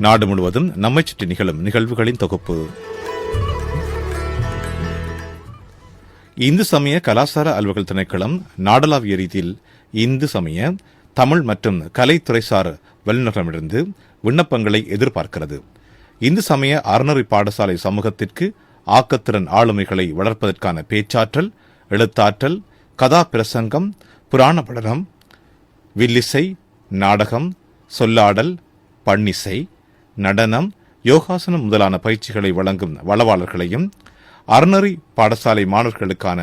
நாடு முழுவதும் நம்மை சுற்றி நிகழும் நிகழ்வுகளின் தொகுப்பு. இந்து சமய கலாசார அலுவல்கள் திணைக்களம் நாடளாவிய ரீதியில் இந்து சமய, தமிழ் மற்றும் கலைத்துறைசார் வல்லுநர்களிடமிருந்து விண்ணப்பங்களை எதிர்பார்க்கிறது. இந்து சமய அறநெறி பாடசாலை சமூகத்திற்கு ஆக்கத்திறன் ஆளுமைகளை வளர்ப்பதற்கான பேச்சாற்றல், எழுத்தாற்றல், கதா பிரசங்கம், புராண படனம், வில்லிசை, நாடகம், சொல்லாடல், பண்ணிசை, நடனம், யோகாசனம் முதலான பயிற்சிகளை வழங்கும் வளவாளர்களையும் அறநெறி பாடசாலை மாணவர்களுக்கான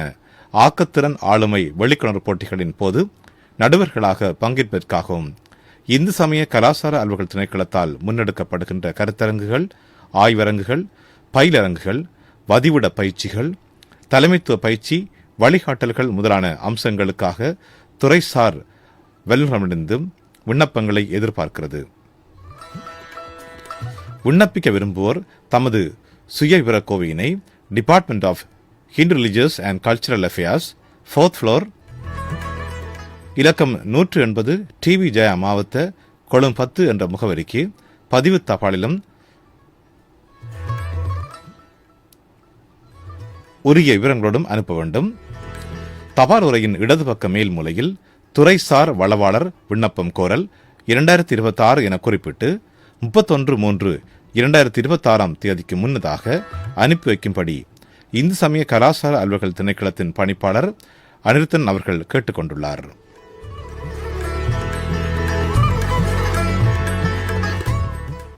ஆக்கத்திறன் ஆளுமை வெளிக்கொணர்வு போட்டிகளின் போது நடுவர்களாக பங்கேற்பதற்காகவும் இந்து சமய கலாசார அலுவல்கள் திணைக்களத்தால் முன்னெடுக்கப்படுகின்ற கருத்தரங்குகள், ஆய்வரங்குகள், பயிலரங்குகள், வதிவிட பயிற்சிகள், தலைமைத்துவ பயிற்சி, வழிகாட்டல்கள் முதலான அம்சங்களுக்காக துறைசார் வல்லுநர்களிடமிருந்தும் விண்ணப்பங்களை எதிர்பார்க்கிறது. விண்ணப்பிக்க விரும்புவோர் தமது சுய விவரக்கோவையினை department of Hindu religious and cultural affairs, 4th floor, இலக்கம் 180 டிவி ஜெயா மாவட்ட, கொழும்பு 10 என்ற முகவரிக்கு பதிவு தபாலிலும் உரிய விவரங்களோடும் அனுப்ப வேண்டும். தபால் உரையின் இடது பக்க மேல் மூலையில் துறைசார் வளவாளர் விண்ணப்பம் கோரல் 2026 என குறிப்பிட்டு 31/3/2026 தேதிக்கு முன்னதாக அனுப்பி வைக்கும்படி இந்து சமய கலாசார அலுவல்கள் திணைக்களத்தின் பணிப்பாளர் அனிருத்தன் அவர்கள் கேட்டுக் கொண்டுள்ளார்.